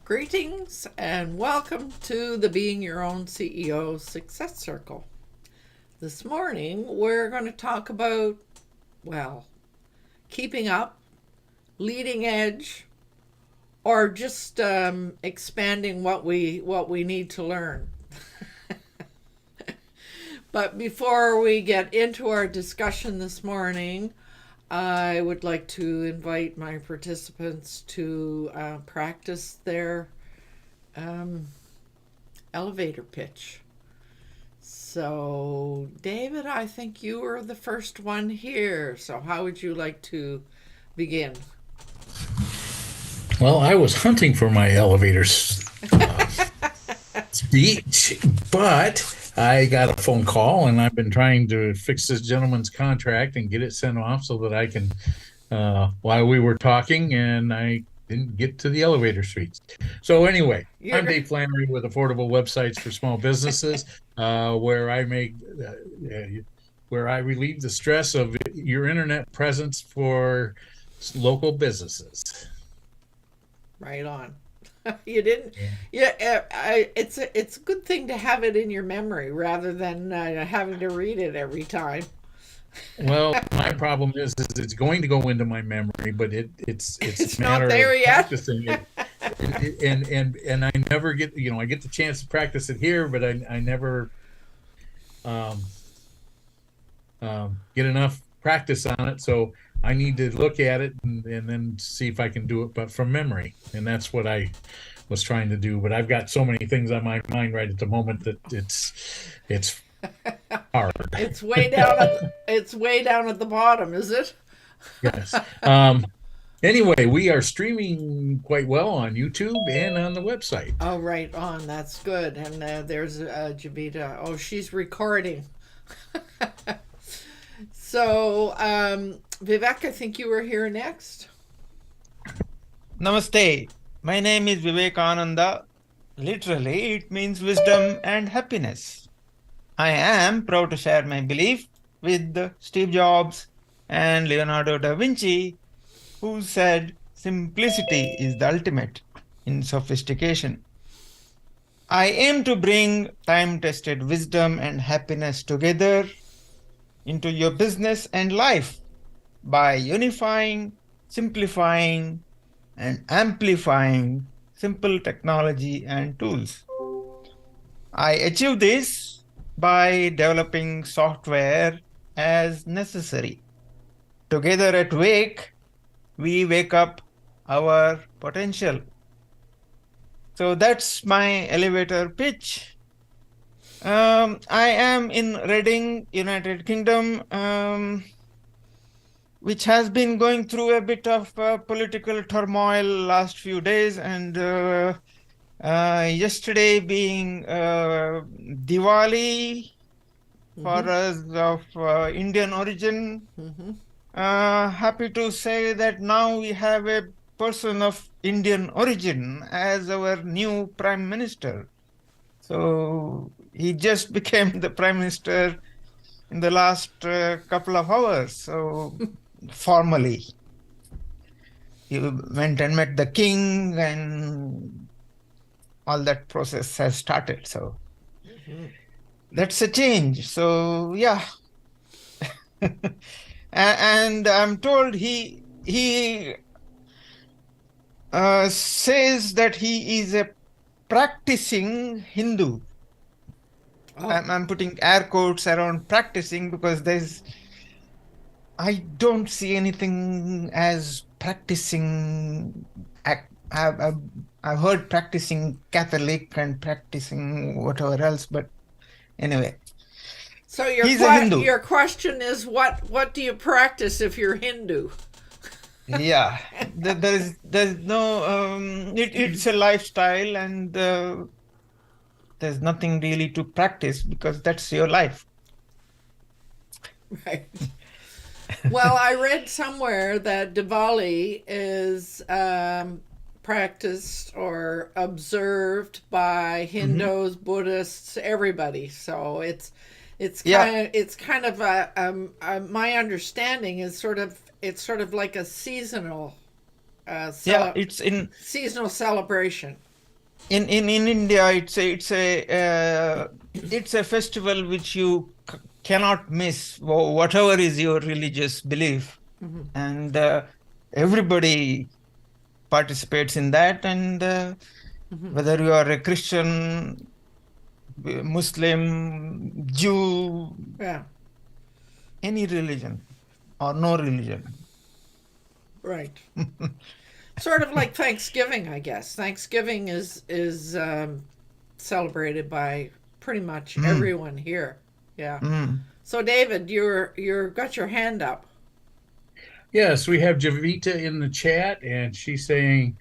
Greetings and welcome to the Being Your Own CEO Success Circle. This morning we're going to talk about, keeping up, leading edge, or just expanding what we need to learn. But before we get into our discussion this morning, I would like to invite my participants to practice their elevator pitch. So, David, I think you were the first one here. So how would you like to begin? Well, I was hunting for my elevator speech, but I got a phone call and I've been trying to fix this gentleman's contract and get it sent off so that I can, while we were talking, and I didn't get to the elevator suites. So anyway, I'm Dave Flannery with Affordable Websites for Small Businesses, where I relieve the stress of your internet presence for local businesses. Right on. You didn't. Yeah, it's a good thing to have it in your memory rather than having to read it every time. Well, my problem is it's going to go into my memory, but it's a matter not there of yet. Practicing it. And I never get, I get the chance to practice it here, but I never get enough practice on it. So I need to look at it and then see if I can do it, but from memory. And that's what I was trying to do. But I've got so many things on my mind right at the moment that it's hard. It's way down at the bottom, is it? Yes. Anyway, we are streaming quite well on YouTube and on the website. Oh, right on. That's good. And there's Javita. Oh, she's recording. So, Vivek, I think you were here next. Namaste. My name is Vivek Ananda. Literally, it means wisdom and happiness. I am proud to share my belief with Steve Jobs and Leonardo da Vinci, who said simplicity is the ultimate in sophistication. I aim to bring time-tested wisdom and happiness together into your business and life by unifying, simplifying, and amplifying simple technology and tools. I achieve this by developing software as necessary. Together at Wake, we wake up our potential. So that's my elevator pitch. I am in Reading, United Kingdom, which has been going through a bit of political turmoil last few days, and yesterday being Diwali for us of Indian origin. Happy to say that now we have a person of Indian origin as our new Prime Minister. So he just became the Prime Minister in the last couple of hours. So formally, he went and met the king, and all that process has started. So that's a change. So yeah, and I'm told he says that he is a practicing Hindu. Oh. I'm putting air quotes around practicing because I don't see anything as practicing. I've heard practicing Catholic and practicing whatever else, but anyway. So your question is, what do you practice if you're Hindu? Yeah, there's no it's a lifestyle, and there's nothing really to practice because that's your life. Right. Well, I read somewhere that Diwali is practiced or observed by Hindus, Buddhists, everybody. So it's kind of my understanding is it's sort of like a seasonal it's in seasonal celebration. in India, it's a festival which you cannot miss, whatever is your religious belief, and everybody participates in that, and whether you are a Christian, Muslim, Jew, Yeah. any religion or no religion. Right. Sort of like Thanksgiving, I guess. Thanksgiving is celebrated by pretty much everyone here. Yeah. Mm. So David, you're got your hand up. Yes, we have Javita in the chat, and she's saying,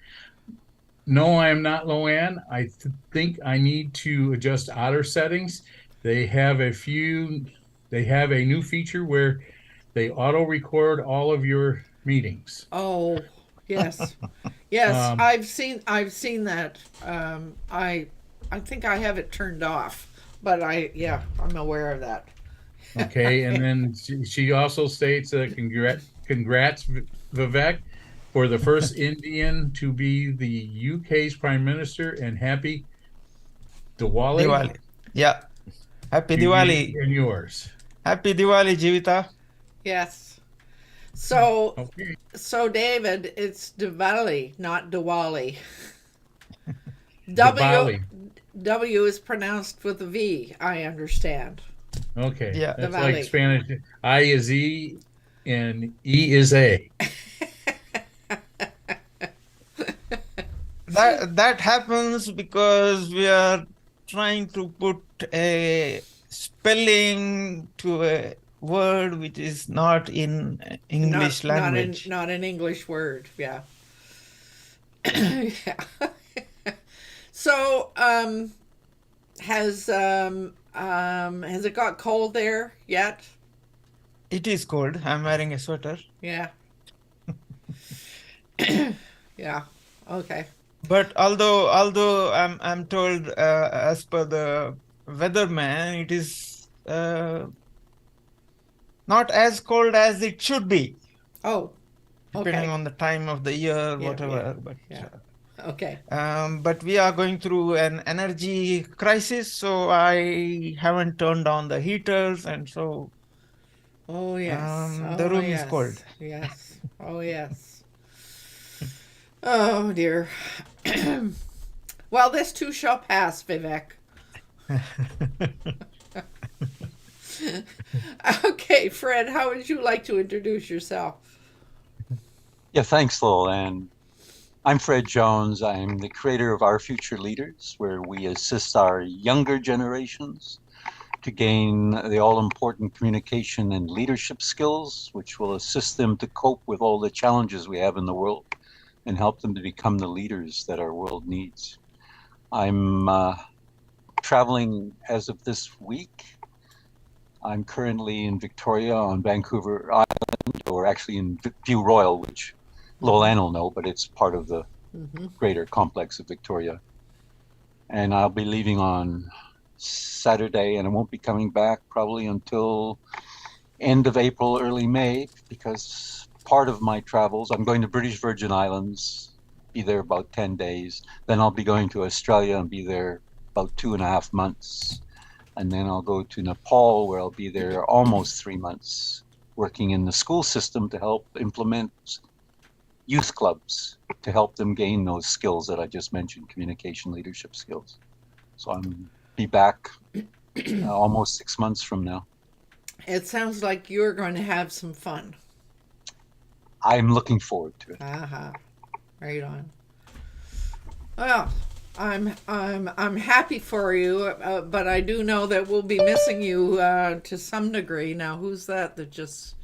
"No, I am not LowellAnn. I think I need to adjust otter settings. They have a few. They have a new feature where they auto record all of your meetings." Oh, yes. Yes, Um, I've seen that. I think I have it turned off, but I'm aware of that. okay, and then she also states, "Congrats, Vivek, for the first Indian to be the UK's Prime Minister, and happy Diwali Diwali. Yeah. Happy to you Diwali. and yours." Happy Diwali, Jivita. Yes. So Okay. so David, it's Diwali, not Diwali. W Diwali. W is pronounced with a V, I understand. Okay. Yeah. That's like Diwali. Spanish. I is E and E is A. That happens because we are trying to put a spelling to a word which is not in English language. Not an English word. Yeah. Yeah. So, has it got cold there yet? It is cold. I'm wearing a sweater. Yeah. Yeah. Okay. But although I'm told, as per the weatherman, it is not as cold as it should be, Oh, depending okay. on the time of the year, Yeah, whatever. But yeah. Okay. but we are going through an energy crisis, so I haven't turned on the heaters, and so Oh, yes. the Oh, room is cold. yes. Yes. Oh, yes. Oh, dear. Well, this too shall pass, Vivek. Okay, Fred, how would you like to introduce yourself? Yeah, thanks, LowellAnn. I'm Fred Jones. I'm the creator of Our Future Leaders, where we assist our younger generations to gain the all-important communication and leadership skills, which will assist them to cope with all the challenges we have in the world and help them to become the leaders that our world needs. I'm traveling as of this week. I'm currently in Victoria on Vancouver Island, or actually in View Royal, which LowellAnn will know, but it's part of the greater complex of Victoria. And I'll be leaving on Saturday, and I won't be coming back probably until end of April, early May, because part of my travels, I'm going to British Virgin Islands, be there about 10 days. Then I'll be going to Australia and be there about 2.5 months. And then I'll go to Nepal, where I'll be there almost 3 months, working in the school system to help implement youth clubs to help them gain those skills that I just mentioned, communication, leadership skills. So I'm be back almost 6 months from now. It sounds like you're going to have some fun. I'm looking forward to it. Aha. Right on. Well, I'm happy for you, but I do know that we'll be missing you to some degree. Now, who's that just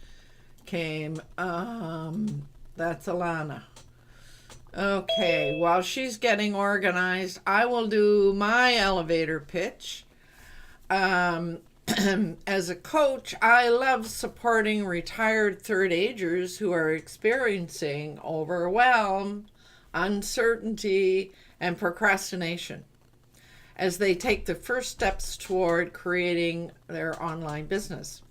came? That's Alanna. Okay, while she's getting organized, I will do my elevator pitch. As a coach, I love supporting retired third agers who are experiencing overwhelm, uncertainty, and procrastination as they take the first steps toward creating their online business.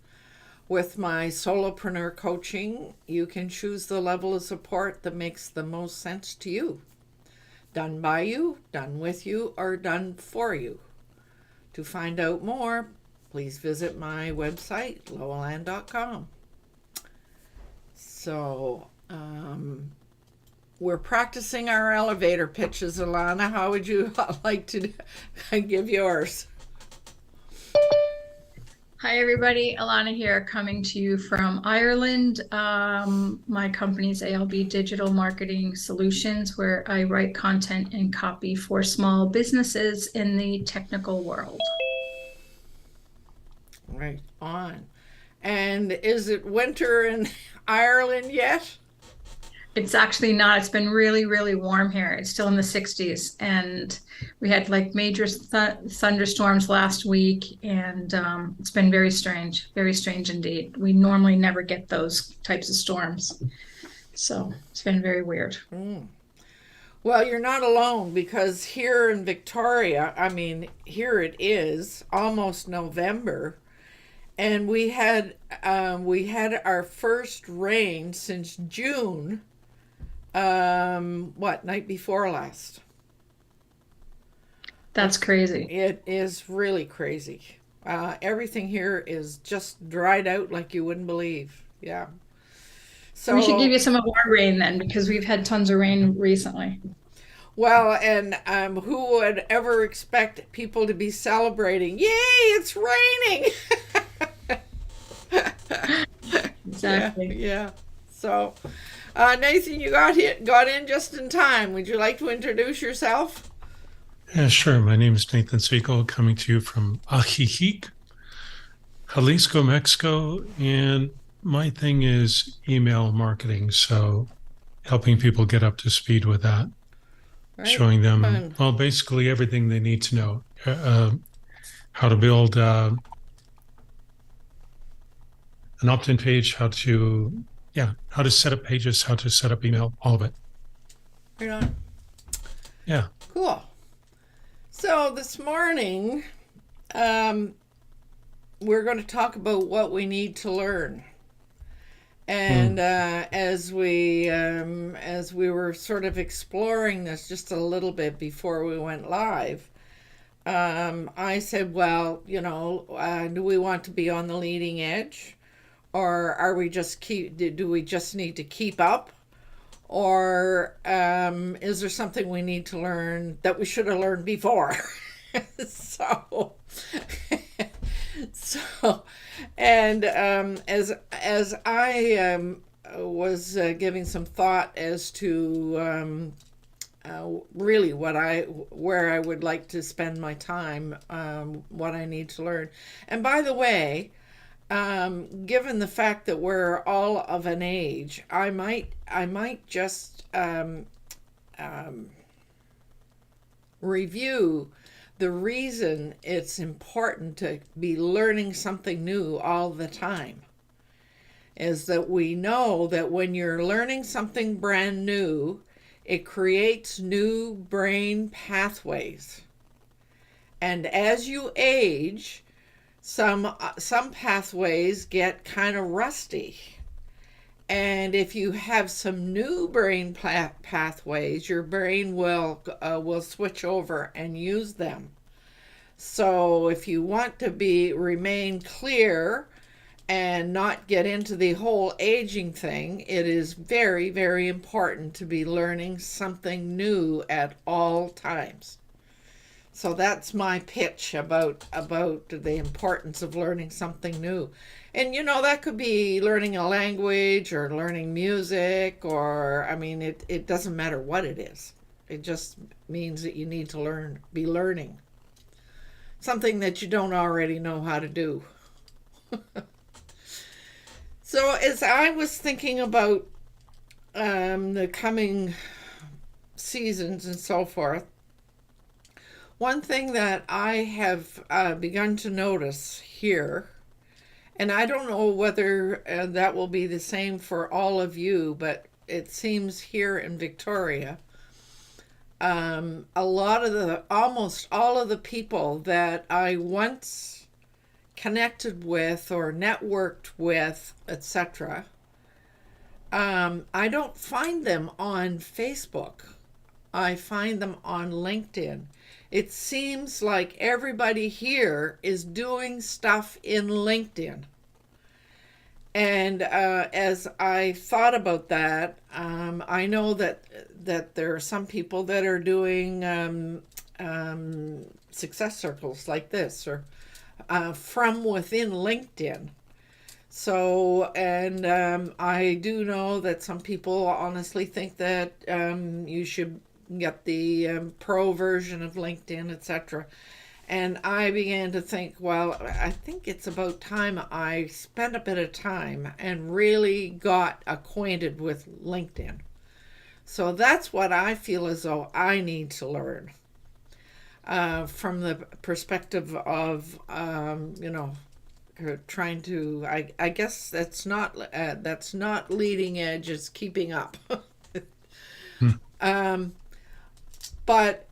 With my solopreneur coaching, you can choose the level of support that makes the most sense to you. Done by you, done with you, or done for you. To find out more, please visit my website, LowellAnn.com. So, we're practicing our elevator pitches, Alanna. How would you like to give yours? Hi, everybody. Alanna here, coming to you from Ireland. My company's ALB Digital Marketing Solutions, where I write content and copy for small businesses in the technical world. Right on. And is it winter in Ireland yet? It's actually not. It's been really, really warm here. It's still in the 60s. And we had like major thunderstorms last week. And it's been very strange indeed. We normally never get those types of storms. So it's been very weird. Well, you're not alone, because here in Victoria, I mean, here it is almost November. And we had our first rain since June. Night before last. That's crazy. It is really crazy. Everything here is just dried out like you wouldn't believe. Yeah. So we should give you some of our rain then, because we've had tons of rain recently. Well, and who would ever expect people to be celebrating? Yay, it's raining! Exactly. Yeah. So, Nathan, you got in just in time. Would you like to introduce yourself? Yeah, sure. My name is Nathan Zwiegel, coming to you from Ajijic, Jalisco, Mexico. And my thing is email marketing. So helping people get up to speed with that, Right. showing them, Fun. well, basically everything they need to know, how to build an opt-in page, how to set up pages, how to set up email, all of it. Right on. Yeah. Cool. So this morning, we're going to talk about what we need to learn. And as we were sort of exploring this just a little bit before we went live, I said, well, do we want to be on the leading edge, or are we do we just need to keep up, or is there something we need to learn that we should have learned before? And as I was giving some thought as to really where I would like to spend my time, what I need to learn. And by the way, given the fact that we're all of an age, I might just review the reason it's important to be learning something new all the time. Is that we know that when you're learning something brand new, it creates new brain pathways. And as you age, some pathways get kind of rusty. And if you have some new brain pathways, your brain will switch over and use them. So if you want to remain clear and not get into the whole aging thing, it is very, very important to be learning something new at all times. So that's my pitch about the importance of learning something new. And that could be learning a language or learning music, or it doesn't matter what it is. It just means that you need to be learning something that you don't already know how to do. So as I was thinking about the coming seasons and so forth, one thing that I have begun to notice here, and I don't know whether that will be the same for all of you, but it seems here in Victoria, almost all of the people that I once connected with or networked with, etc., I don't find them on Facebook. I find them on LinkedIn. It seems like everybody here is doing stuff in LinkedIn. And as I thought about that, I know that there are some people that are doing success circles like this, or from within LinkedIn. So, and I do know that some people honestly think that you should get the pro version of LinkedIn, etc. And I began to think, well, I think it's about time I spent a bit of time and really got acquainted with LinkedIn. So that's what I feel as though I need to learn from the perspective of, trying to. I guess that's not leading edge. It's keeping up. But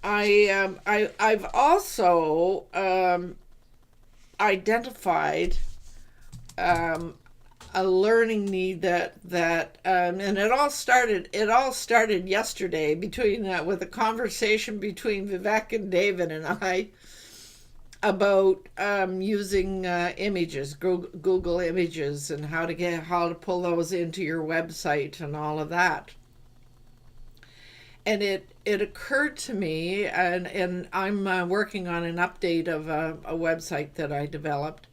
I've also identified a learning need that and it all started yesterday with a conversation between Vivek and David and I about using images, Google Images, and how to pull those into your website and all of that. And it occurred to me, and I'm working on an update of a website that I developed.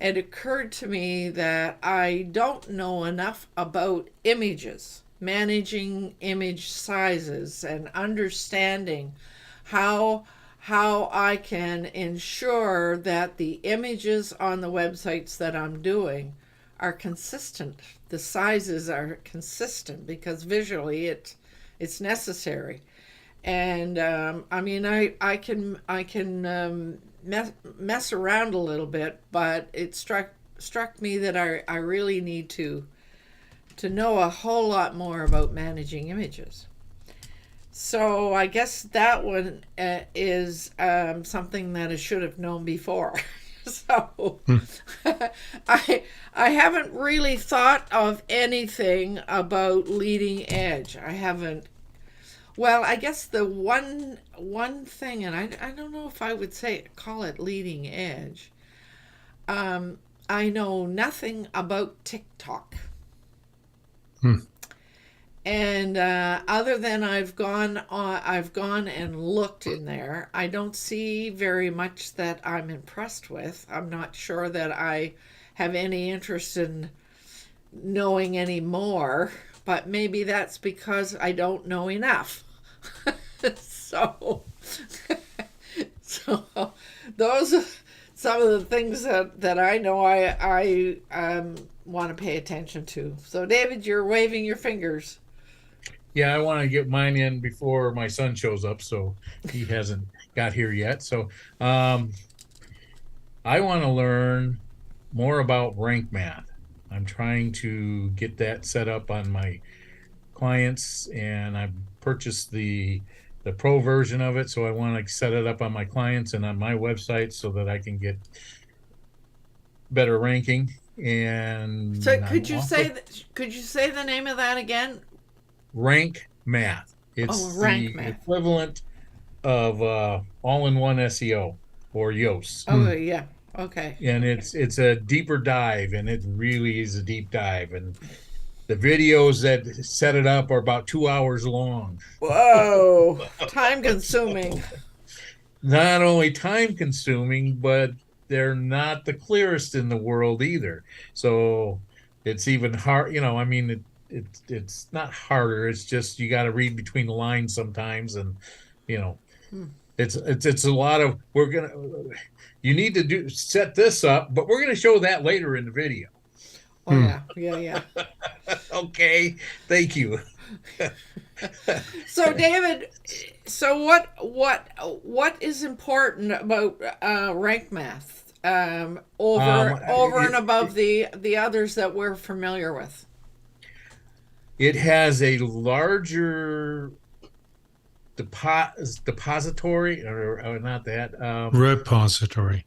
It occurred to me that I don't know enough about images, managing image sizes, and understanding how I can ensure that the images on the websites that I'm doing are consistent. The sizes are consistent, because visually it's necessary. And I can mess around a little bit, but it struck me that I really need to know a whole lot more about managing images. So I guess that one is something that I should have known before. So I haven't really thought of anything about leading edge. I haven't. Well, I guess the one thing, and I don't know if I would call it leading edge. I know nothing about TicTok. And other than I've gone and looked in there, I don't see very much that I'm impressed with. I'm not sure that I have any interest in knowing any more, but maybe that's because I don't know enough. So those are some of the things that I know I want to pay attention to. So David, you're waving your fingers. Yeah, I want to get mine in before my son shows up, so he hasn't got here yet. So I want to learn more about rank math. I'm trying to get that set up on my clients, and I've purchased the pro version of it, so I want to set it up on my clients and on my website so that I can get better ranking. And so could you say the name of that again? Rank math. It's rank the math. equivalent of all-in-one SEO, or YOS. Oh yeah, okay. And it's a deeper dive, and it really is a deep dive. And the videos that set it up are about 2 hours long. Whoa, time consuming. Not only time consuming, but they're not the clearest in the world either. So it's even hard. It's not harder. It's just you got to read between the lines sometimes, and it's a lot of you need to set this up, but we're gonna show that later in the video. Oh yeah. Okay, thank you. So David, what is important about rank math over and above the others that we're familiar with? It has a larger depository, or not that. Repository.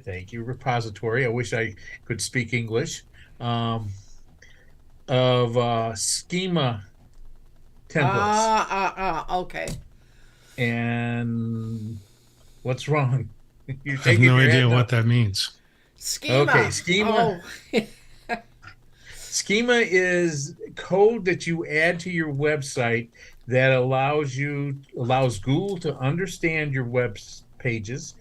Thank you. Repository. I wish I could speak English. Of schema templates. Okay. And what's wrong? You're I have shaking no your idea head no. what that means. Schema. Okay, schema. Oh. Schema is code that you add to your website that allows Google to understand your web pages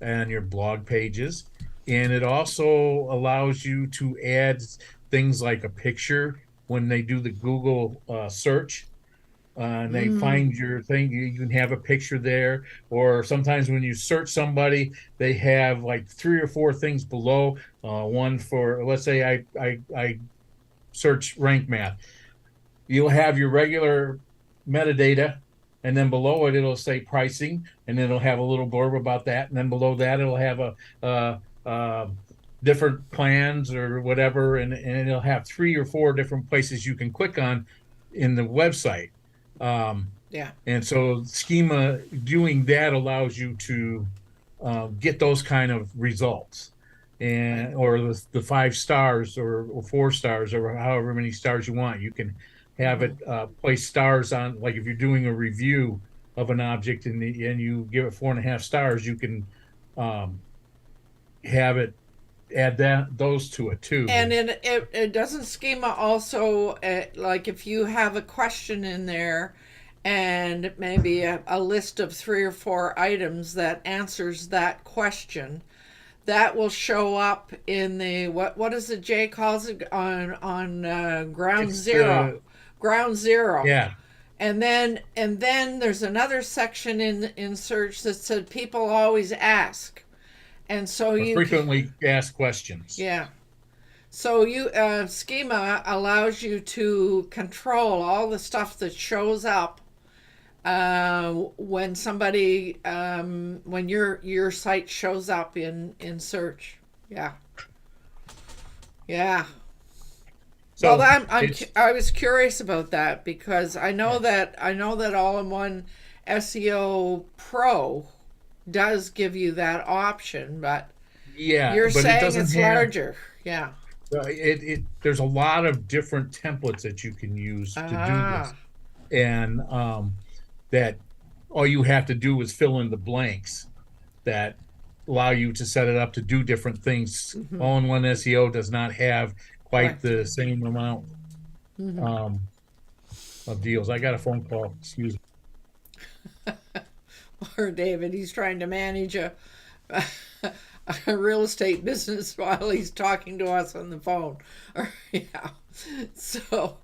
and your blog pages, and it also allows you to add things like a picture when they do the Google search. And they find your thing, you can have a picture there, or sometimes when you search somebody, they have like 3 or 4 things below. One for, let's say I search rank math. You'll have your regular metadata, and then below it it'll say pricing, and then it'll have a little blurb about that, and then below that it'll have a different plans or whatever, and it'll have 3 or 4 different places you can click on in the website. Yeah. And so schema doing that allows you to get those kind of results, and or the 5 stars or 4 stars or however many stars you want. You can have it place stars on, like if you're doing a review of an object and you give it 4.5 stars, you can have it add those to it too. And it doesn't schema also, like if you have a question in there and maybe a list of 3 or 4 items that answers that question, that will show up in the what is it Jay calls it on ground zero. Ground zero. Yeah. And then there's another section in search that said people always ask. And so you frequently asked questions. Yeah. So you schema allows you to control all the stuff that shows up when somebody when your site shows up in search. Yeah. Yeah. So well, I was curious about that because I know that All-in-One SEO Pro does give you that option, but yeah, you're but saying it doesn't it's have, larger. Yeah. There's a lot of different templates that you can use to do this, and that all you have to do is fill in the blanks that allow you to set it up to do different things. All-in-One SEO does not have quite the same amount of deals. I got a phone call. Excuse me. Or David, he's trying to manage a real estate business while he's talking to us on the phone. Yeah. So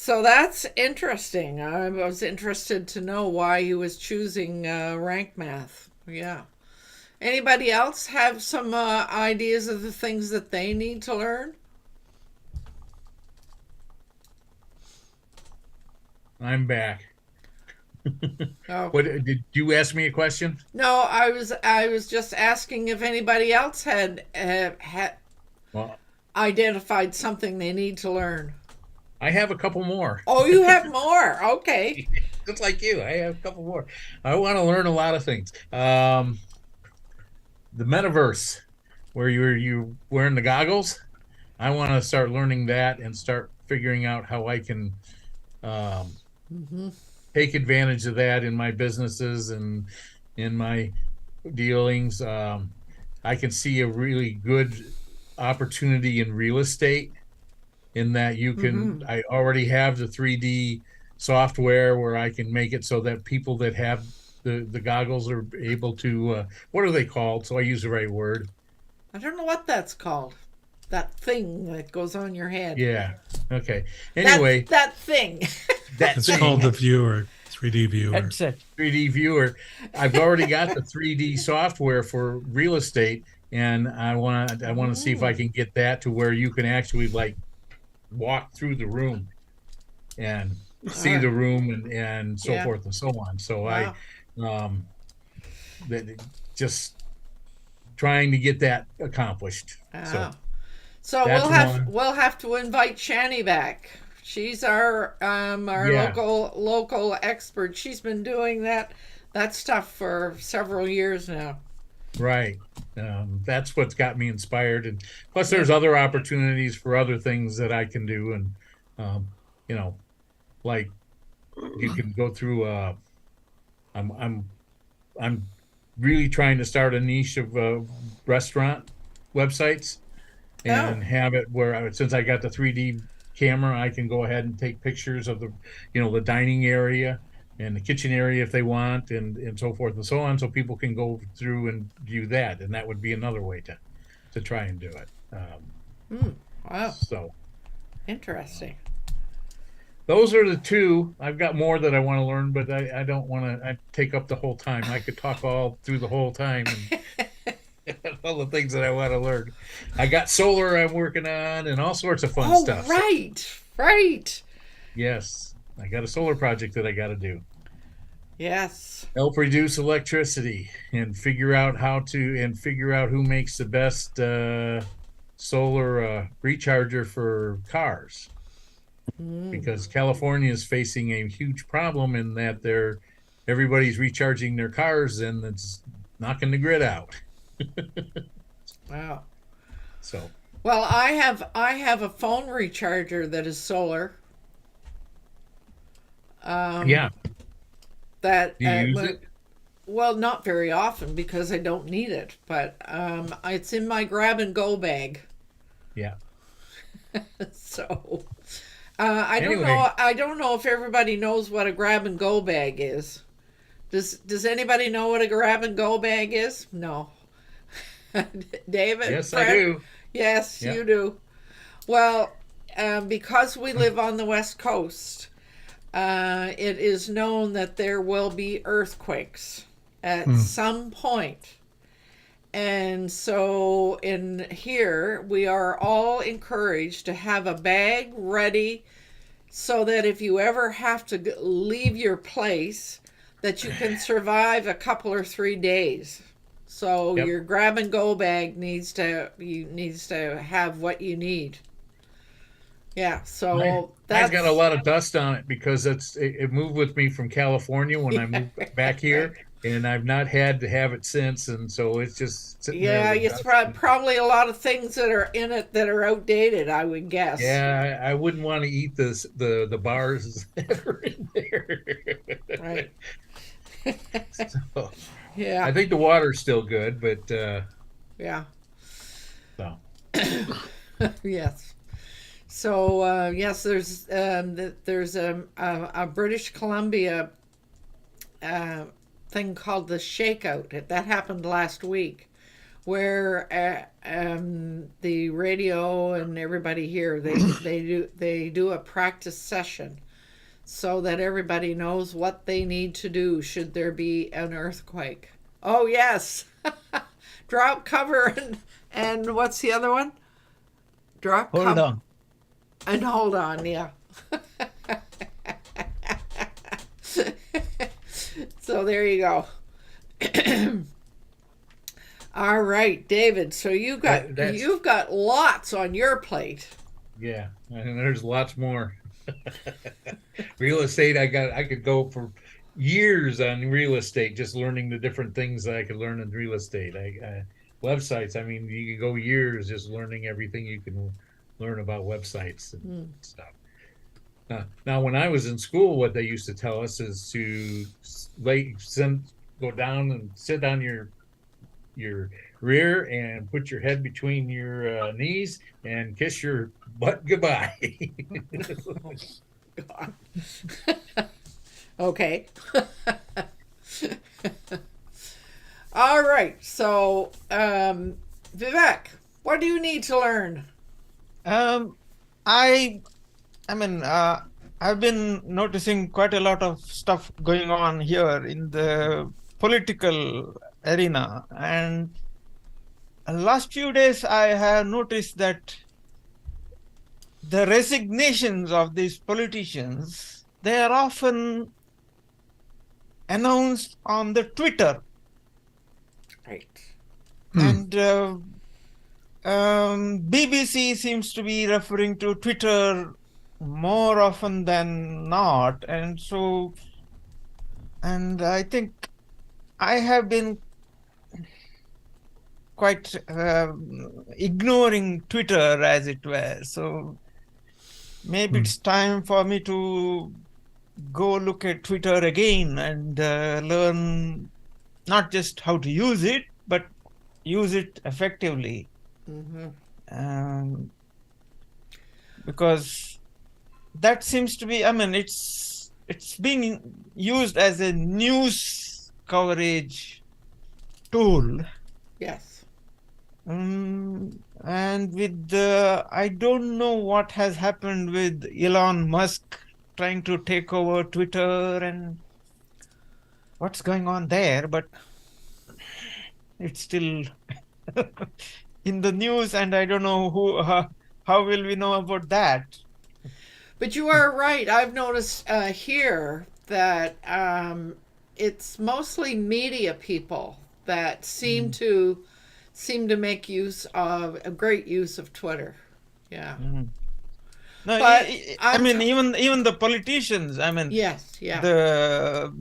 that's interesting. I was interested to know why he was choosing rank math. Yeah. Anybody else have some ideas of the things that they need to learn? I'm back. Oh. What did you ask me a question? No, I was just asking if anybody else had identified something they need to learn. I have a couple more. Oh, you have more. Okay. Just like you, I have a couple more. I want to learn a lot of things. The metaverse, where you wearing the goggles. I want to start learning that and start figuring out how I can take advantage of that in my businesses and in my dealings. I can see a really good opportunity in real estate in that you can, I already have the 3D software where I can make it so that people that have the goggles are able to, what are they called? So I use the right word. I don't know what that's called. That thing that goes on your head. Yeah. Okay. Anyway. That thing. It's called the viewer, 3D viewer. Headset. 3D viewer. I've already got the 3D software for real estate, and I want to see if I can get that to where you can actually like walk through the room and see the room and so forth and so on. So wow. Just trying to get that accomplished. So we'll have to invite Shani back. She's our local expert. She's been doing that stuff for several years now. Right. That's what's got me inspired, and plus there's other opportunities for other things that I can do, and like you can go through. I'm really trying to start a niche of restaurant websites and have it where since I got the 3D camera, I can go ahead and take pictures of the dining area and the kitchen area if they want, and so forth and so on, so people can go through and view that, and that would be another way to try and do it. Wow, So interesting. those are the two. I've got more that I want to learn, but I don't want to take up the whole time. I could talk all through the whole time and all the things that I want to learn. I got solar I'm working on and all sorts of fun stuff. So, Right. yes, I got a solar project that I got to do. Yes. Help reduce electricity and figure out who makes the best solar recharger for cars. Because California is facing a huge problem in that everybody's recharging their cars and it's knocking the grid out. Wow. So, well, I have a phone recharger that is solar. Yeah. That Do you use it? Well, not very often because I don't need it, but it's in my grab and go bag. Yeah. So Anyway. I don't know if everybody knows what a grab and go bag is. Does anybody know what a grab and go bag is? No. David? Yes, Fred? I do. Yes, Yeah. you do. Well, because we live on the West Coast, it is known that there will be earthquakes at some point. And so in here, we are all encouraged to have a bag ready so that if you ever have to leave your place, that you can survive a couple or 3 days. So Yep. your grab and go bag needs to have what you need. Yeah, so Mine's that's got a lot of dust on it because it moved with me from California when I moved back here, and I've not had to have it since, and so it's just sitting there. yeah, with it's dust. probably a lot of things that are in it that are outdated, I would guess. Yeah, I wouldn't want to eat the bars that are in there. Right. So, Yeah. I think the water's still good, but Yeah. so Yes. So yes, there's a British Columbia thing called the shakeout that happened last week, where the radio and everybody here they do a practice session so that everybody knows what they need to do should there be an earthquake. Oh yes, drop, cover, and what's the other one? Drop, Hold cover, on. and hold on. Yeah. So there you go. All right, David. So you've got lots on your plate. yeah, and there's lots more. Real estate, I could go for years on real estate, just learning the different things that I could learn in real estate. Websites, I mean, you could go years just learning everything you can learn about websites and stuff. Now, when I was in school, what they used to tell us is to go down and sit on your rear and put your head between your knees and kiss your butt goodbye. God. Okay. All right. So, Vivek, what do you need to learn? I mean, I've been noticing quite a lot of stuff going on here in the political arena, and last few days I have noticed that the resignations of these politicians, they are often announced on the Twitter. Right. And BBC seems to be referring to Twitter more often than not. And I think I have been quite ignoring Twitter, as it were. So maybe it's time for me to go look at Twitter again and learn not just how to use it, but use it effectively. Because that seems to be, I mean, it's being used as a news coverage tool. Yes. And with I don't know what has happened with Elon Musk trying to take over Twitter and what's going on there, but it's still in the news, and I don't know how will we know about that? But you are right. I've noticed here that it's mostly media people that seem to make use of a great use of Twitter. Yeah. No, But I mean, even the politicians. I mean, yes, yeah. The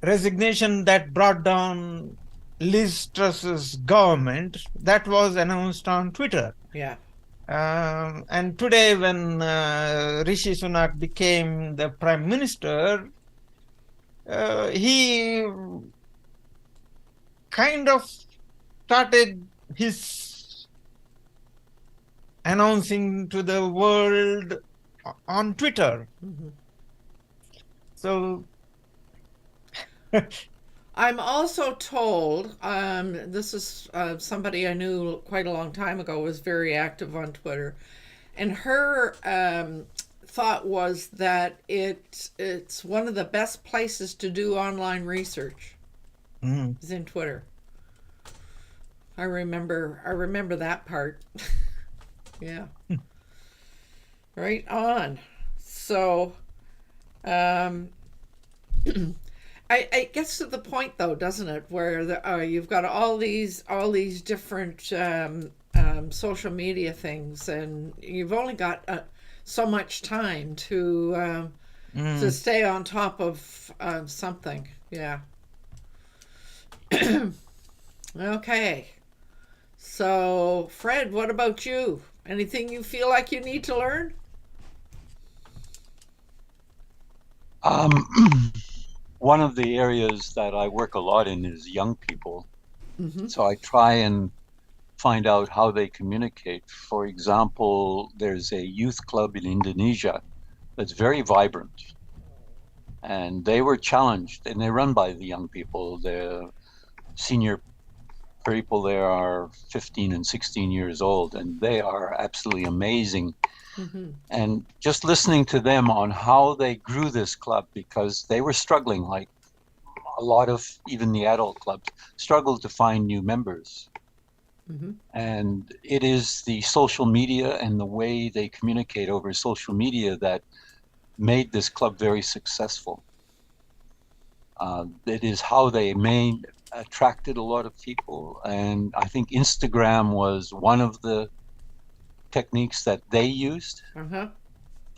resignation that brought down Liz Truss's government, that was announced on Twitter. Yeah. And today, when Rishi Sunak became the prime minister, he kind of started his announcing to the world on Twitter. So I'm also told, this is somebody I knew quite a long time ago, was very active on Twitter, and her thought was that it's one of the best places to do online research is in Twitter. I remember that part. Yeah. Right on. So, it gets to the point, though, doesn't it, where you've got all these different social media things, and you've only got so much time to stay on top of something. Yeah. Okay. So, Fred, what about you? Anything you feel like you need to learn? One of the areas that I work a lot in is young people. So I try and find out how they communicate. For example, there's a youth club in Indonesia that's very vibrant. And they were challenged, and they're run by the young people. The senior people there are 15 and 16 years old, and they are absolutely amazing. And just listening to them on how they grew this club, because they were struggling, like a lot of even the adult clubs struggled to find new members. And it is the social media and the way they communicate over social media that made this club very successful. It is how they attracted a lot of people, and I think Instagram was one of the techniques that they used.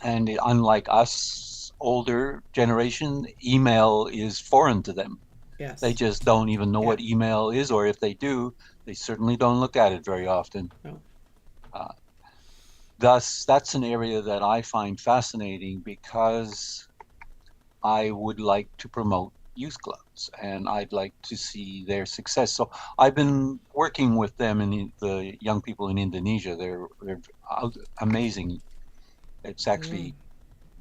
And unlike us, older generation, email is foreign to them. Yes. They just don't even know what email is, or if they do, they certainly don't look at it very often. No. Thus, that's an area that I find fascinating, because I would like to promote youth clubs, and I'd like to see their success. So I've been working with them, and the young people in Indonesia. They're amazing. It's actually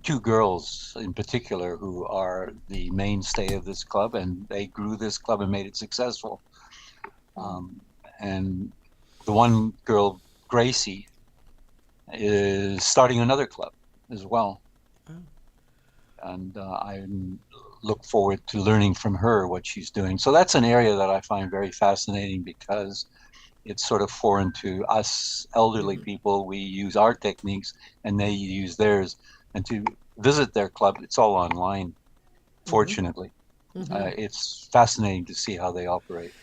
two girls in particular who are the mainstay of this club, and they grew this club and made it successful. And the one girl, Gracie, is starting another club as well. And I look forward to learning from her what she's doing. So that's an area that I find very fascinating, because it's sort of foreign to us elderly people. We use our techniques and they use theirs. And to visit their club, it's all online, fortunately. It's fascinating to see how they operate.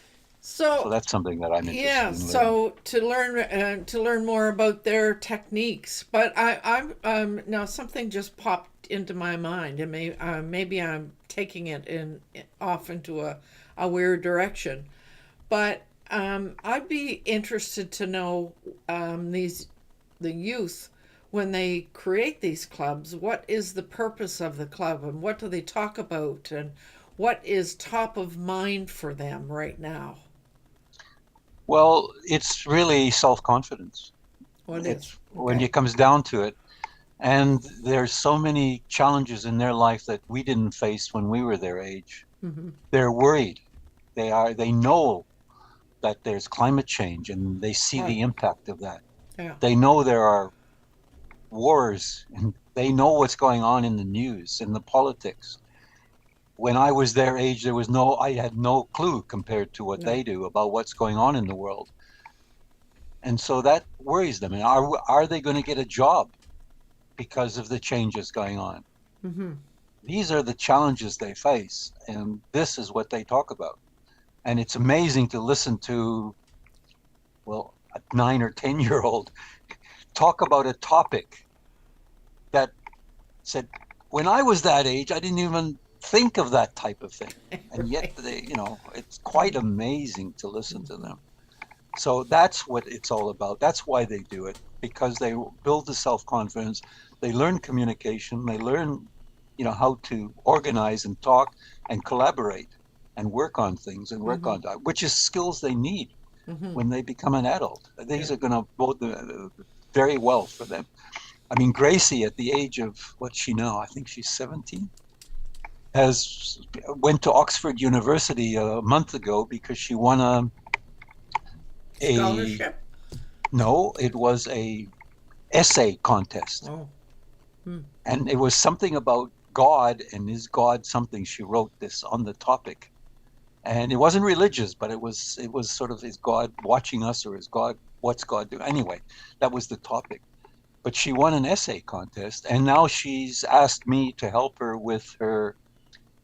So that's something that I'm interested in. So to learn more about their techniques, but I'm now something just popped into my mind, and maybe I'm taking it off into a weird direction, but I'd be interested to know the youth, when they create these clubs, what is the purpose of the club and what do they talk about and what is top of mind for them right now? Well, it's really self-confidence. What It's is? when Okay. it comes down to it. And there's so many challenges in their life that we didn't face when we were their age. Mm-hmm. They're worried. They know that there's climate change and they see Right. the impact of that. Yeah. They know there are wars and they know what's going on in the news and the politics. When I was their age, I had no clue compared to what No. they do about what's going on in the world. And so that worries them. And are they going to get a job because of the changes going on? Mm-hmm. These are the challenges they face, and this is what they talk about. And it's amazing to listen to, well, a 9 or 10-year-old talk about a topic that said, when I was that age, I didn't even think of that type of thing. And yet it's quite amazing to listen to them. So that's what it's all about. That's why they do it, because they build the self-confidence. They learn communication. They learn, how to organize and talk and collaborate and work on things and work on that, which is skills they need Mm-hmm. when they become an adult. These are going to bode very well for them. I mean, Gracie, at the age of what's she now? I think she's 17. Went to Oxford University a month ago because she won a Scholarship? no, it was a essay contest. Oh. Hmm. And it was something about God, and is God something? She wrote this on the topic. And it wasn't religious, but it was sort of, is God watching us, or what's God doing? Anyway, that was the topic. But she won an essay contest, and now she's asked me to help her with her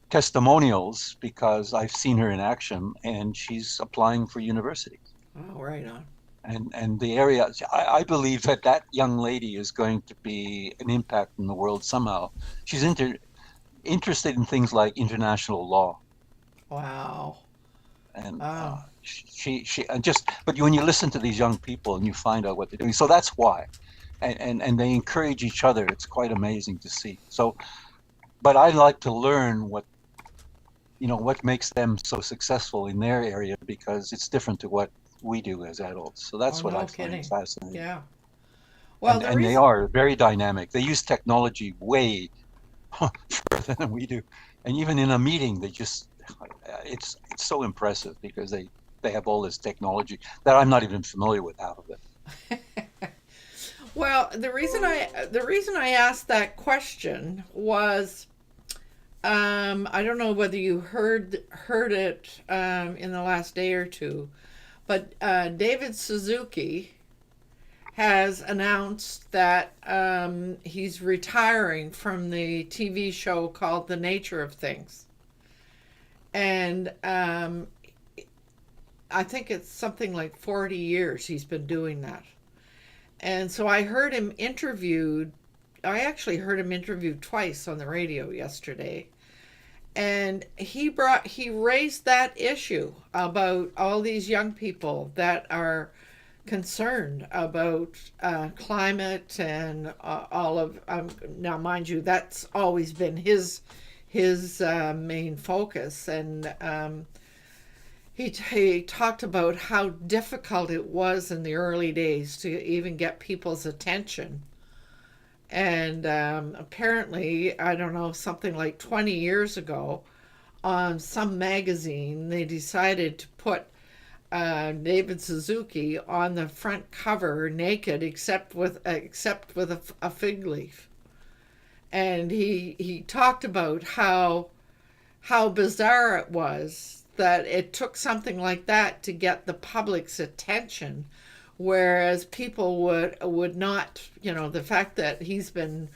testimonials because I've seen her in action, and she's applying for university. Oh, right on. And the area, I believe that young lady is going to be an impact in the world somehow. She's interested in things like international law. Wow. And Wow. but when you listen to these young people and you find out what they're doing, so that's why. And they encourage each other. It's quite amazing to see. So, but I like to learn what makes them so successful in their area, because it's different to what we do as adults. So that's Oh, what no I find kidding. fascinating. Yeah. Well, the And they reason. are very dynamic. They use technology way further than we do. And even in a meeting, it's so impressive because they have all this technology that I'm not even familiar with half of it. Well, the reason I asked that question was, I don't know whether you heard it in the last day or two, but David Suzuki has announced that he's retiring from the TV show called The Nature of Things, and I think it's something like 40 years he's been doing that. And so I heard him interviewed. I actually heard him interviewed twice on the radio yesterday. And he raised that issue about all these young people that are concerned about climate and all of now, mind you, that's always been his main focus. And he talked about how difficult it was in the early days to even get people's attention. And apparently, I don't know, something like 20 years ago, on some magazine, they decided to put David Suzuki on the front cover naked, except with a fig leaf. And he talked about how bizarre it was that it took something like that to get the public's attention, whereas people would not, the fact that he's been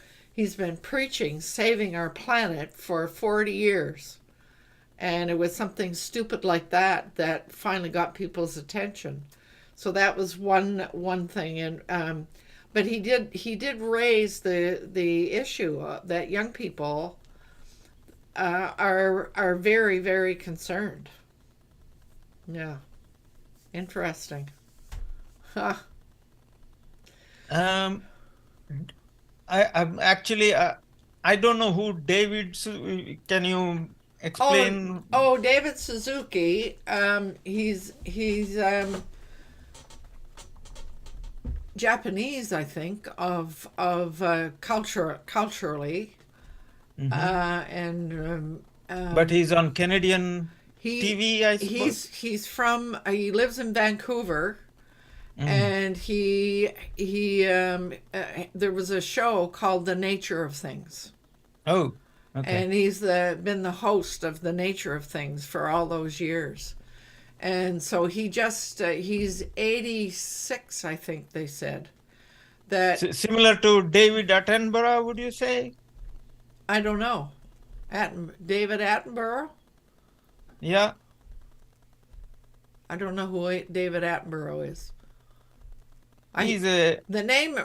preaching saving our planet for 40 years, and it was something stupid like that finally got people's attention. So that was one thing. And but he did raise the issue that young people are very, very concerned. Yeah, interesting. Huh. Um, I'm actually, I don't know who David. Can you explain? David Suzuki. He's Japanese, I think, of culturally, Mhm. and But he's on Canadian he TV, I suppose. he lives in Vancouver, Mm. and there was a show called The Nature of Things, Oh, okay. and he's been the host of The Nature of Things for all those years. And so he's 86, I think they said. That Similar to David Attenborough, would you say? I don't know. David Attenborough? Yeah. I don't know who David Attenborough is. He's a The name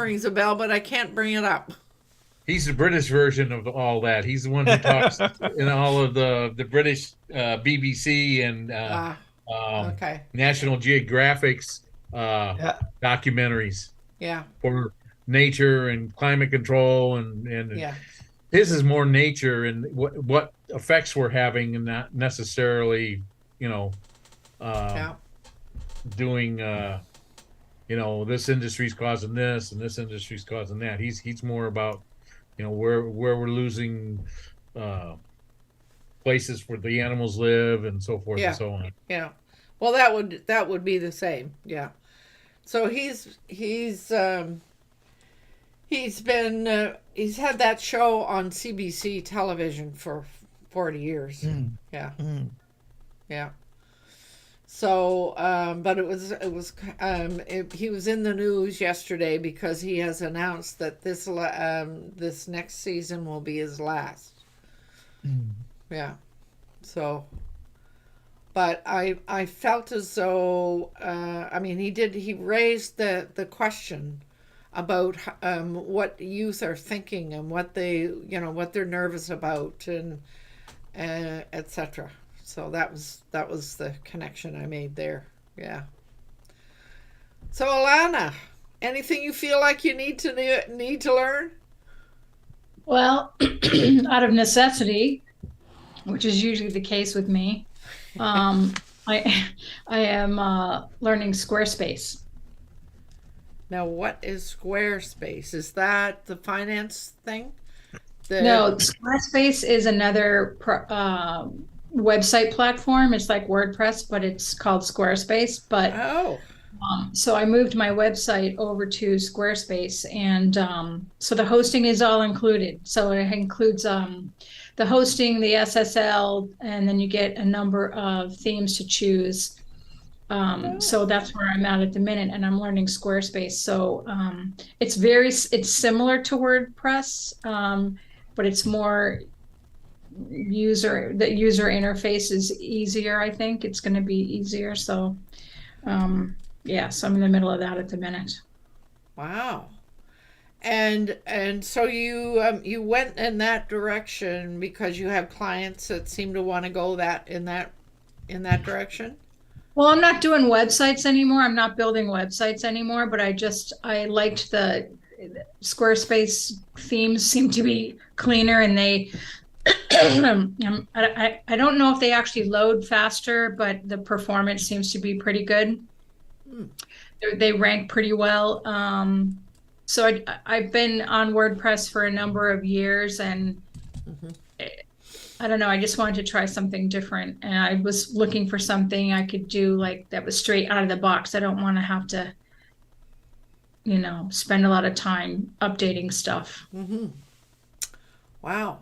rings a bell, but I can't bring it up. He's the British version of all that. He's the one who talks in all of the British BBC and Okay. National Geographic's yeah. documentaries Yeah. for nature and climate control, and Yeah. his is more nature and what effects we're having, and not necessarily, Yeah. doing this industry's causing this and this industry's causing that. He's more about where we're losing places where the animals live and so forth Yeah. and so on. Yeah. Well, that would be the same. Yeah. So he's had that show on CBC television for 40 years. Mm. Yeah. Mm. Yeah. So, but he was in the news yesterday because he has announced that this next season will be his last. Mm. Yeah. So, but I felt as though, he raised the question about what youth are thinking and what they're nervous about, and etc. So that was the connection I made there. Yeah. So Alanna, anything you feel like you need to learn? Well, out of necessity, which is usually the case with me, I am learning Squarespace. Now, what is Squarespace? Is that the finance thing? No, Squarespace is another website platform. It's like WordPress, but it's called Squarespace. But so I moved my website over to Squarespace, and so the hosting is all included. So it includes the hosting, the SSL, and then you get a number of themes to choose. So that's where I'm at the minute, and I'm learning Squarespace. So it's similar to WordPress, but it's more the user interface is easier. I think it's going to be easier. So so I'm in the middle of that at the minute. Wow. And so you went in that direction because you have clients that seem to want to go in that direction? Well, I'm not doing websites anymore. I'm not building websites anymore, but I liked the Squarespace themes seem to be cleaner, and they I don't know if they actually load faster, but the performance seems to be pretty good. They rank pretty well. So I've been on WordPress for a number of years, and I don't know, I just wanted to try something different, and I was looking for something I could do like that was straight out of the box. I don't want to have to spend a lot of time updating stuff. Wow.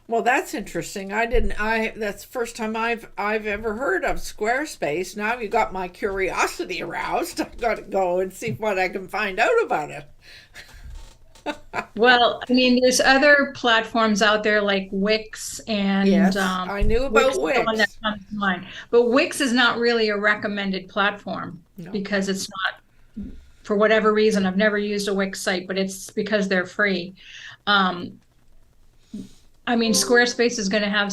Well, that's interesting. That's the first time I've ever heard of Squarespace. Now you got my curiosity aroused. I've got to go and see what I can find out about it. Well, there's other platforms out there like Wix, and yes, I knew about Wix. Is the one that comes to mind. But Wix is not really a recommended platform because it's not, for whatever reason. I've never used a Wix site, but it's because they're free. Squarespace is going to have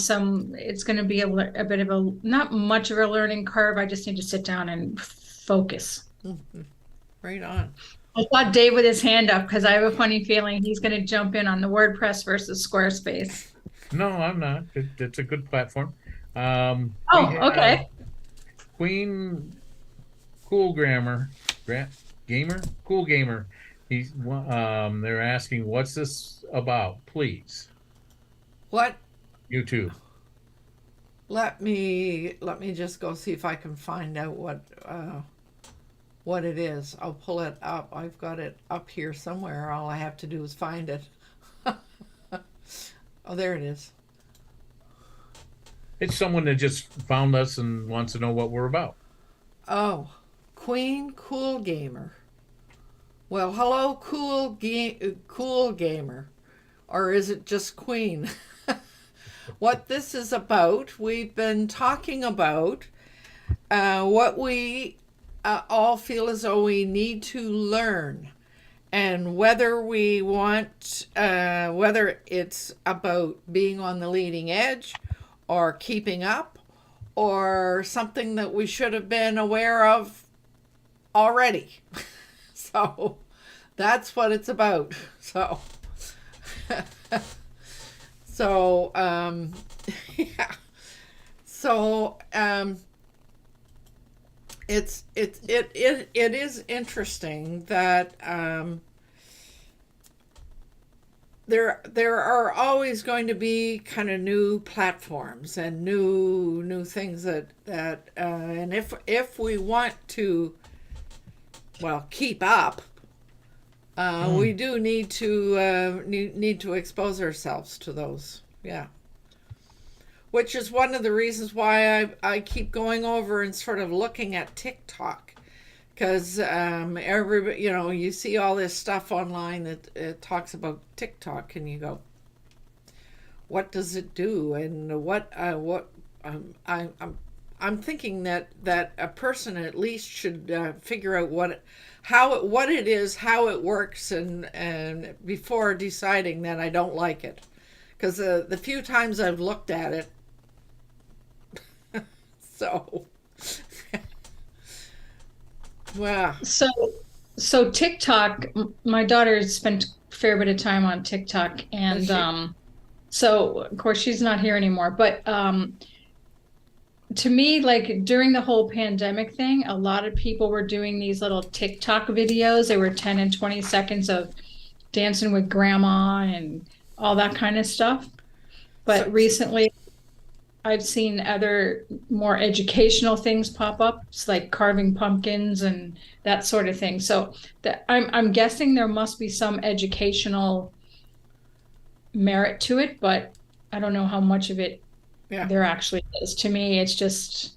it's going to be a bit of not much of a learning curve. I just need to sit down and focus. Right on. I thought Dave with his hand up because I have a funny feeling he's going to jump in on the WordPress versus Squarespace. No, I'm not. It's a good platform. We Oh, have okay. Queen Cool Grammar, Cool Gamer. They're asking, what's this about? Please, What? YouTube. Let me just go see if I can find out what it is. I'll pull it up. I've got it up here somewhere. All I have to do is find it. Oh, there it is. It's someone that just found us and wants to know what we're about. Oh, Queen Cool Gamer. Well, hello, Cool Gamer. Or is it just Queen? What this is about, we've been talking about what we all feel as though we need to learn, and whether we want, whether it's about being on the leading edge or keeping up, or something that we should have been aware of already. So that's what it's about. So yeah. So it is interesting that there are always going to be kind of new platforms and new things that and if we want to, well, keep up, we do need to expose ourselves to those. Yeah. Which is one of the reasons why I keep going over and sort of looking at TikTok, because everybody, you see all this stuff online that talks about TikTok, and you go, what does it do? And I'm thinking that a person at least should figure out what it is, how it works, and before deciding that I don't like it, because the few times I've looked at it. So, wow. So TikTok, my daughter spent a fair bit of time on TikTok, and so of course she's not here anymore. But to me, like during the whole pandemic thing, a lot of people were doing these little TikTok videos. They were 10 and 20 seconds of dancing with grandma and all that kind of stuff. But recently, I've seen other more educational things pop up. It's like carving pumpkins and that sort of thing. So I'm guessing there must be some educational merit to it, but I don't know how much of it there actually is. To me, it's just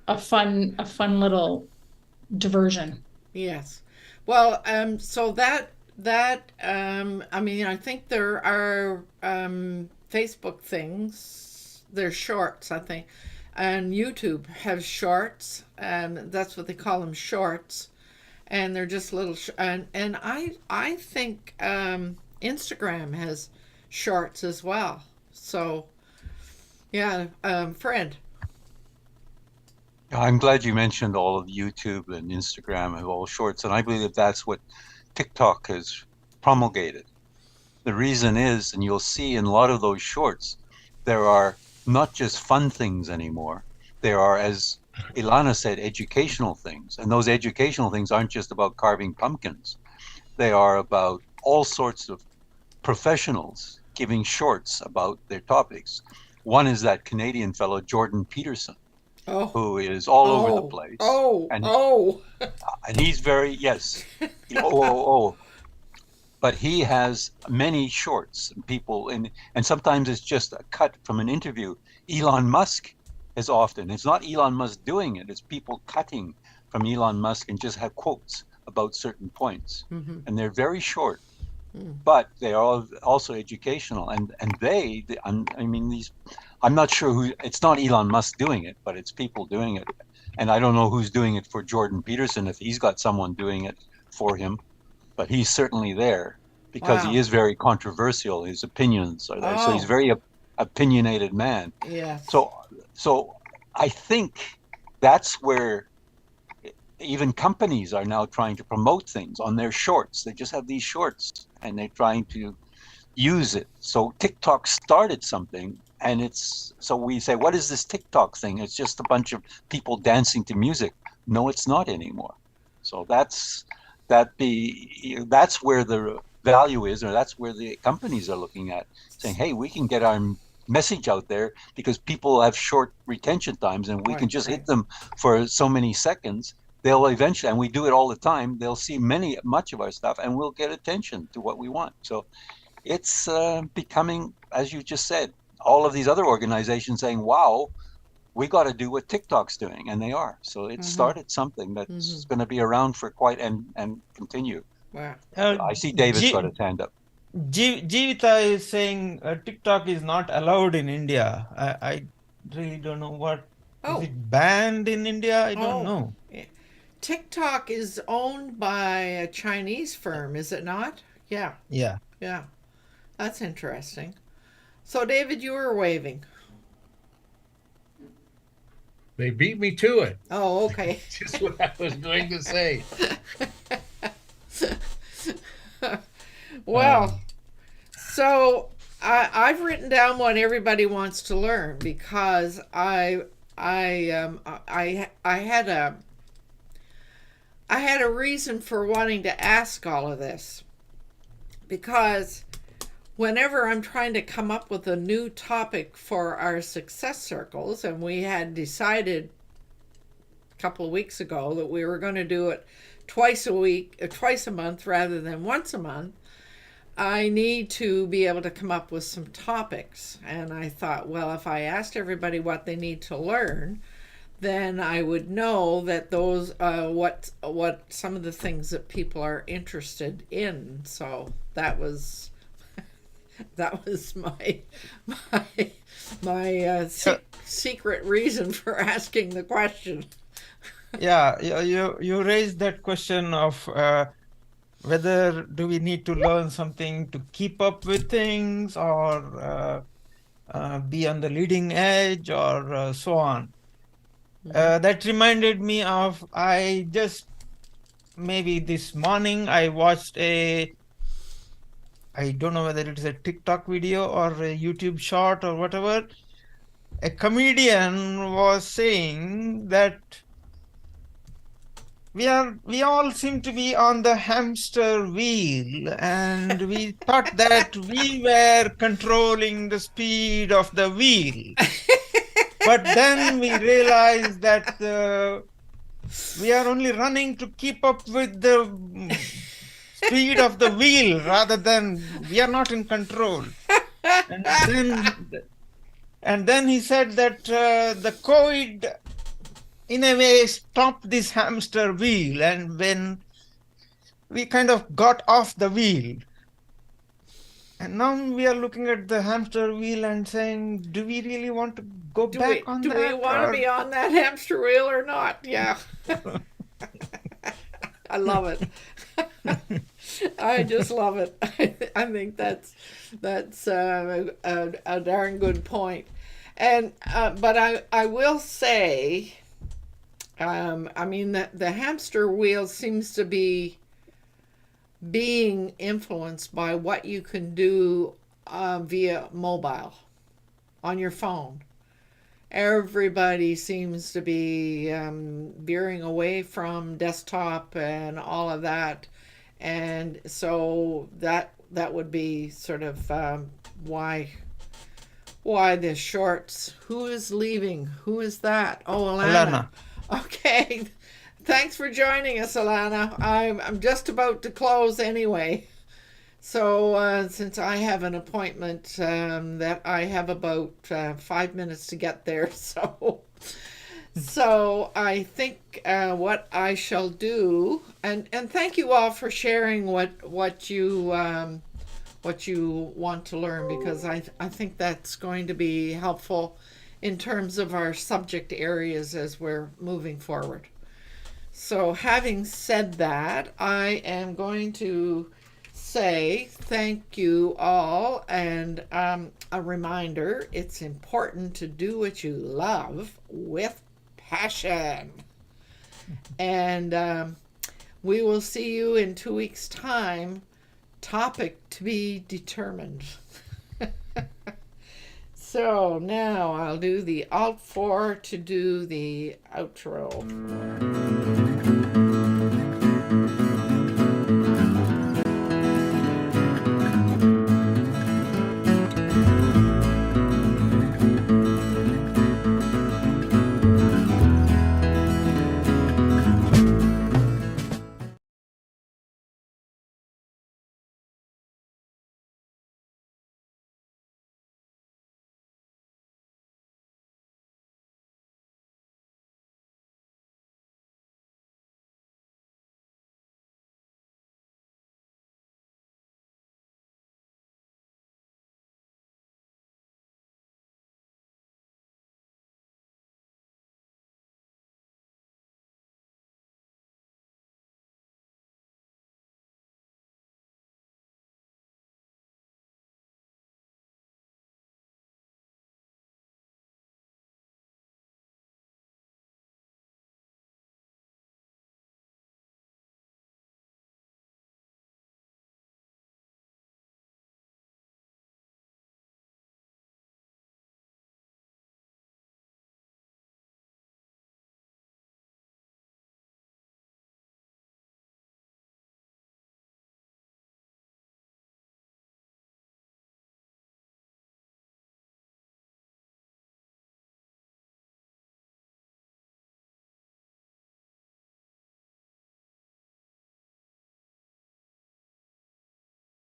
a fun little diversion. Yes. Well, so that I mean, I think there are Facebook things. They're shorts, I think, and YouTube has shorts, and that's what they call them, shorts, and they're just little. And I think Instagram has shorts as well. So, yeah, Fred. I'm glad you mentioned all of YouTube and Instagram and all shorts, and I believe that that's what TikTok has promulgated. The reason is, and you'll see in a lot of those shorts, there are not just fun things anymore. There are, as Alanna said, educational things. And those educational things aren't just about carving pumpkins. They are about all sorts of professionals giving shorts about their topics. One is that Canadian fellow, Jordan Peterson, who is all over the place. And he's very, yes. But he has many shorts, and people, and sometimes it's just a cut from an interview. Elon Musk is often, it's not Elon Musk doing it, it's people cutting from Elon Musk and just have quotes about certain points. Mm-hmm. And they're very short, but they are also educational. And I mean, these, I'm not sure who, it's not Elon Musk doing it, but it's people doing it. And I don't know who's doing it for Jordan Peterson, if he's got someone doing it for him. But he's certainly there because he is very controversial. His opinions are there. So he's a very opinionated man. Yeah. So I think that's where even companies are now trying to promote things on their shorts. They just have these shorts and they're trying to use it. So TikTok started something, and so we say, what is this TikTok thing? It's just a bunch of people dancing to music. No, it's not anymore. So that's where the value is, or that's where the companies are looking at, saying, hey, we can get our message out there because people have short retention times, and we can just hit them for so many seconds. They'll eventually, and we do it all the time, they'll see much of our stuff, and we'll get attention to what we want. So it's becoming, as you just said, all of these other organizations saying, wow, we got to do what TikTok's doing, and they are. So it started something that's going to be around for quite and continue. Wow. I see David's got his hand up. Jivita is saying TikTok is not allowed in India. I really don't know what. Is it banned in India? I don't know. TikTok is owned by a Chinese firm, is it not? Yeah. Yeah. Yeah. That's interesting. So, David, you were waving. They beat me to it. Oh, okay. Just what I was going to say. Well, so I've written down what everybody wants to learn because I had a reason for wanting to ask all of this, because whenever I'm trying to come up with a new topic for our success circles, and we had decided a couple of weeks ago that we were going to do it twice a month rather than once a month, I need to be able to come up with some topics. And I thought, well, if I asked everybody what they need to learn, then I would know that those what some of the things that people are interested in. So that was my secret reason for asking the question. Yeah, you raised that question of whether do we need to learn something to keep up with things, or be on the leading edge, or so on. That reminded me of, maybe this morning I watched I don't know whether it is a TikTok video or a YouTube short or whatever. A comedian was saying that we all seem to be on the hamster wheel, and we thought that we were controlling the speed of the wheel. But then we realized that we are only running to keep up with the speed of the wheel, rather than we are not in control. And then he said that the COVID, in a way, stopped this hamster wheel, and when we kind of got off the wheel, and now we are looking at the hamster wheel and saying, do we really want to go back on that? Do we want to be on that hamster wheel or not? Yeah. I love it. I just love it. I think that's a darn good point. And but I will say, I mean, the hamster wheel seems to be being influenced by what you can do via mobile on your phone. Everybody seems to be veering away from desktop and all of that, and so that would be sort of why the shorts. Who is leaving? Who is that? Oh, Alanna. Okay. Thanks for joining us, Alanna. I'm just about to close anyway. So since I have an appointment that I have about 5 minutes to get there, so I think what I shall do, and thank you all for sharing what you want to learn, because I think that's going to be helpful in terms of our subject areas as we're moving forward. So having said that, I am going to say thank you all, and a reminder, it's important to do what you love with passion. And we will see you in 2 weeks' time. Topic to be determined. So now I'll do the Alt 4 to do the outro.